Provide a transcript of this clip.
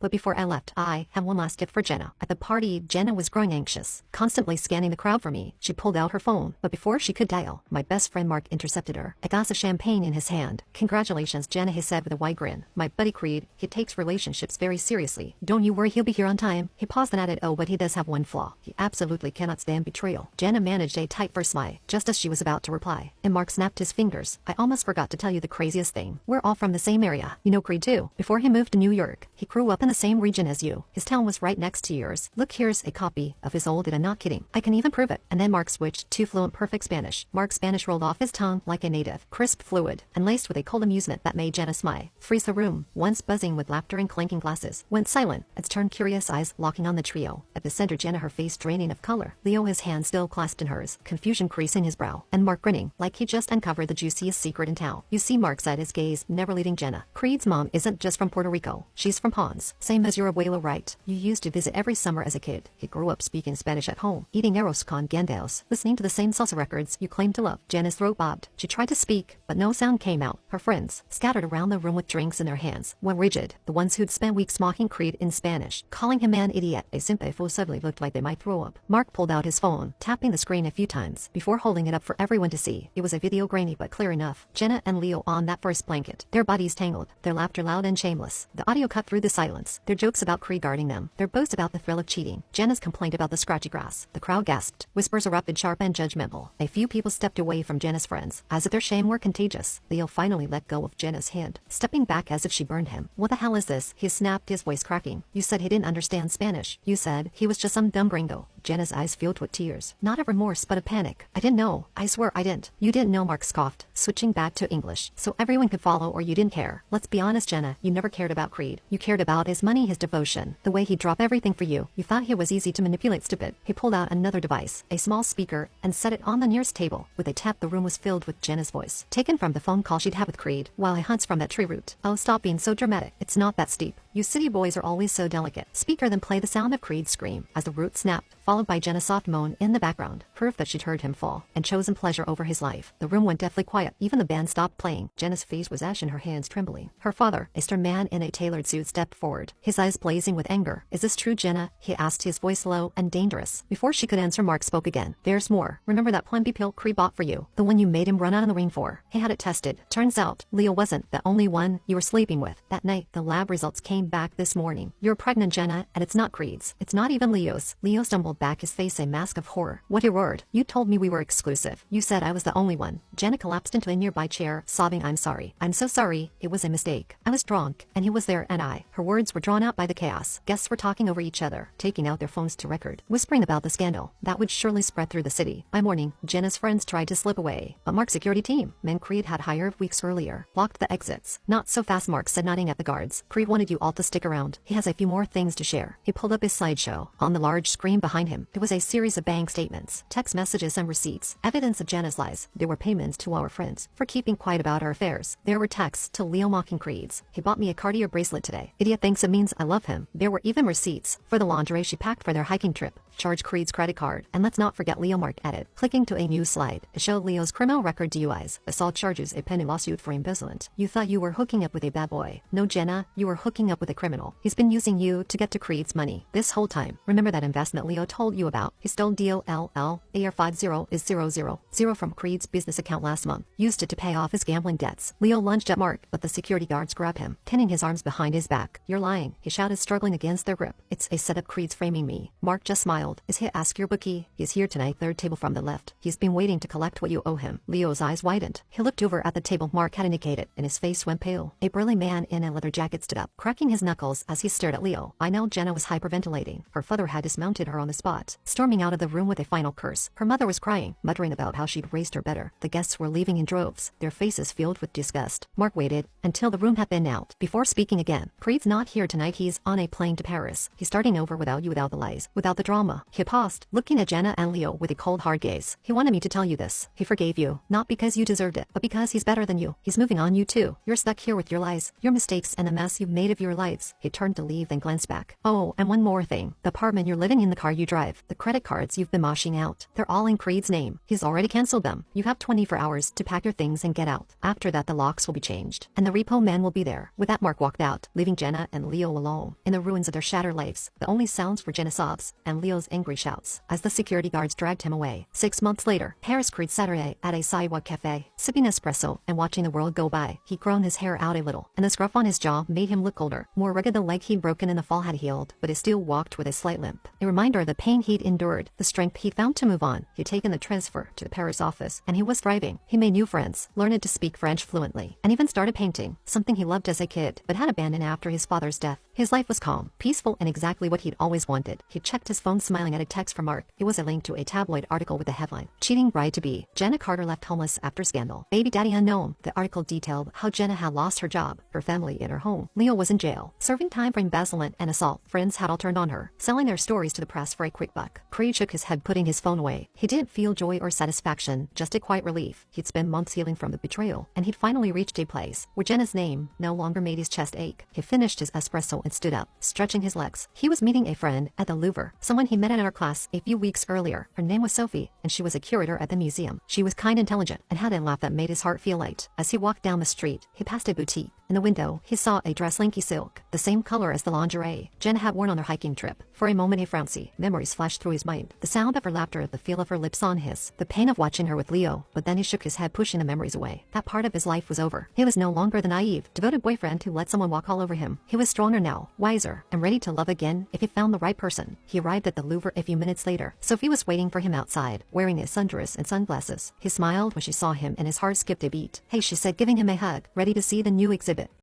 But before I left, I have one last gift for Jenna. At the party, Jenna was growing anxious, constantly scanning the crowd for me. She pulled out her phone, but before she could dial, my best friend Mark intercepted her, a glass of champagne in his hand. Congratulations, Jenna, he said with a wide grin. My buddy Creed, he takes relationships very seriously. Don't you worry, he'll be here on time. He paused and added, oh, but he does have one flaw. He absolutely cannot stand betrayal. Jenna managed a tight first smile, just as she was about to reply, and Mark snapped his fingers. I almost forgot to tell you the craziest thing. We're all from the same area. You know Creed too. Before he moved to New York, he grew up in the same region as you. His town was right next to yours. Look, here's a copy of his old, and I'm not kidding. I can even prove it. And then Mark switched to fluent perfect Spanish. Mark's Spanish rolled off his tongue like a native, crisp, fluid, and laced with a cold amusement that made Jenna smile. Freeze the room, once buzzing with laughter and clinking glasses, went silent, its turned curious eyes locking on the trio. At the center, Jenna, her face draining of color. Leo, his hand still clasped in hers, confusion creasing his brow, and Mark grinning, like he just uncovered the juiciest secret in town. You see, Mark said, his gaze never leaving Jenna. Creed's mom isn't just from Puerto Rico. She's from Ponce. Same as your abuelo, right? You used to visit every summer as a kid. He grew up speaking Spanish at home, eating arroz con gandos, listening to the same salsa records you claim to love. Jenna's throat bobbed. She tried to speak, but no sound came out. Her friends, scattered around the room with drinks in their hands, went rigid. The ones who'd spent weeks mocking Creed in Spanish, calling him an idiot, a simple fool, suddenly looked like they might throw up. Mark pulled out his phone, tapping the screen a few times before holding it up for everyone to see. It was a video, grainy but clear enough. Jenna and Leo on that first blanket, their bodies tangled, their laughter loud and shameless. The audio cut through the silence, their jokes about Creed guarding them, their boast about the thrill of cheating, Jenna's complaint about the scratchy grass. The crowd gasped. Whispers erupted, sharp and judgmental. A few people stepped away from Jenna's friends, as if their shame were contagious. Leo finally let go of Jenna's hand, stepping back as if she burned him. What the hell is this? He snapped, his voice cracking. You said he didn't understand Spanish. You said he was just some dumb gringo. Jenna's eyes filled with tears, not of remorse but of panic. I didn't know. I swear I didn't. You didn't know, Mark scoffed, switching back to English, so everyone could follow, or you didn't care. Let's be honest, Jenna, you never cared about Creed. You cared about his money, his devotion, the way he'd drop everything for you. You thought he was easy to manipulate, stupid. He pulled out another device, a small speaker, and set it on the nearest table. With a tap, the room was filled with Jenna's voice, taken from the phone call she'd had with Creed while he hunts from that tree root. Oh, stop being so dramatic. It's not that steep. You city boys are always so delicate. Speaker then play the sound of Creed's scream as the root snapped, followed by Jenna's soft moan in the background, proof that she'd heard him fall and chosen pleasure over his life. The room went deathly quiet. Even the band stopped playing. Jenna's face was ashen, her hands trembling. Her father, a stern man in a tailored suit, stepped forward, his eyes blazing with anger. Is this true, Jenna? He asked, his voice low and dangerous. Before she could answer, Mark spoke again. There's more. Remember that Plan B pill Creed bought for you? The one you made him run out of the ring for. He had it tested. Turns out, Leo wasn't the only one you were sleeping with. That night, the lab results came back this morning. You're pregnant, Jenna, and it's not Creed's. It's not even Leo's. Leo stumbled back, his face a mask of horror. What, he roared. You told me we were exclusive. You said I was the only one. Jenna collapsed into a nearby chair, sobbing, I'm sorry. I'm so sorry. It was a mistake. I was drunk, and he was there, and her words were drawn out by the chaos. Guests were talking over each other, taking out their phones to record, whispering about the scandal that would surely spread through the city. By morning, Jenna's friends tried to slip away, but Mark's security team, men Creed had hired weeks earlier, blocked the exits. Not so fast, Mark said, nodding at the guards. Creed wanted you all to stick around. He has a few more things to share. He pulled up his slideshow. On the large screen behind him, there was a series of bank statements, text messages, and receipts, evidence of Jenna's lies. There were payments to our friends for keeping quiet about our affairs. There were texts to Leo mocking Creed's. He bought me a Cartier bracelet today. Idiot thinks it means I love him. There were even receipts for the lingerie she packed for their hiking trip. Charge Creed's credit card. And let's not forget Leo, Mark added, clicking to a new slide. It showed Leo's criminal record: DUIs, assault charges, a pending lawsuit for embezzlement. You thought you were hooking up with a bad boy. No, Jenna, you were hooking up with a criminal. He's been using you to get to Creed's money this whole time. Remember that investment Leo told you about? He stole DOLL AR50 is 000 from Creed's business account last month. Used it to pay off his gambling debts. Leo lunged at Mark, but the security guards grabbed him, pinning his arms behind his back. You're lying, he shouted, struggling against their grip. It's a setup. Creed's framing me. Mark just smiled. Is he? Ask your bookie. He's here tonight, third table from the left. He's been waiting to collect what you owe him. Leo's eyes widened. He looked over at the table Mark had indicated, and his face went pale. A burly man in a leather jacket stood up, cracking his knuckles as he stared at Leo. I know. Jenna was hyperventilating. Her father had dismounted her on the spot, storming out of the room with a final curse. Her mother was crying, muttering about how she'd raised her better. The guests were leaving in droves, their faces filled with disgust. Mark waited until the room had been out before speaking again. Creed's not here tonight. He's on a plane to Paris. He's starting over without you, without the lies, without the drama. He paused, looking at Jenna and Leo with a cold, hard gaze. He wanted me to tell you this. He forgave you, not because you deserved it, but because he's better than you. He's moving on. You too. You're stuck here with your lies, your mistakes, and the mess you've made of your lights. He turned to leave, then glanced back. Oh, and one more thing. The apartment you're living in, the car you drive, the credit cards you've been moshing out, they're all in Creed's name. He's already canceled them. You have 24 hours to pack your things and get out. After that, the locks will be changed, and the repo man will be there. With that, Mark walked out, leaving Jenna and Leo alone. In the ruins of their shattered lives, the only sounds were Jenna's sobs and Leo's angry shouts as the security guards dragged him away. 6 months later, Paris Creed Saturday at a sidewalk cafe, sipping espresso and watching the world go by. He'd grown his hair out a little, and the scruff on his jaw made him look older. More rugged, the leg he'd broken in the fall had healed, but he still walked with a slight limp, a reminder of the pain he'd endured, the strength he'd found to move on. He'd taken the transfer to the Paris office, and he was thriving. He made new friends, learned to speak French fluently, and even started painting, something he loved as a kid, but had abandoned after his father's death. His life was calm, peaceful, and exactly what he'd always wanted. He checked his phone, smiling at a text from Mark. It was a link to a tabloid article with the headline, "Cheating Bride-to-be, Jenna Carter left homeless after scandal. Baby daddy unknown." The article detailed how Jenna had lost her job, her family, and her home. Leo was in jail, serving time for embezzlement and assault. Friends had all turned on her, selling their stories to the press for a quick buck. Creed shook his head, putting his phone away. He didn't feel joy or satisfaction, just a quiet relief. He'd spent months healing from the betrayal, and he'd finally reached a place where Jenna's name no longer made his chest ache. He finished his espresso and stood up, stretching his legs. He was meeting a friend at the Louvre, someone he met in our class a few weeks earlier. Her name was Sophie, and she was a curator at the museum. She was kind, intelligent, and had a laugh that made his heart feel light. As he walked down the street, he passed a boutique. In the window, he saw a dress, linky silk, the same color as the lingerie Jenna had worn on their hiking trip. For a moment, a fiancee memories flashed through his mind. The sound of her laughter, the feel of her lips on his, the pain of watching her with Leo. But then he shook his head, pushing the memories away. That part of his life was over. He was no longer the naive, devoted boyfriend who let someone walk all over him. He was stronger now, wiser, and ready to love again if he found the right person. He arrived at the Louvre a few minutes later. Sophie was waiting for him outside, wearing a sundress and sunglasses. He smiled when she saw him, and his heart skipped a beat. "Hey," she said, giving him a hug. "Ready to see the new exhibit?"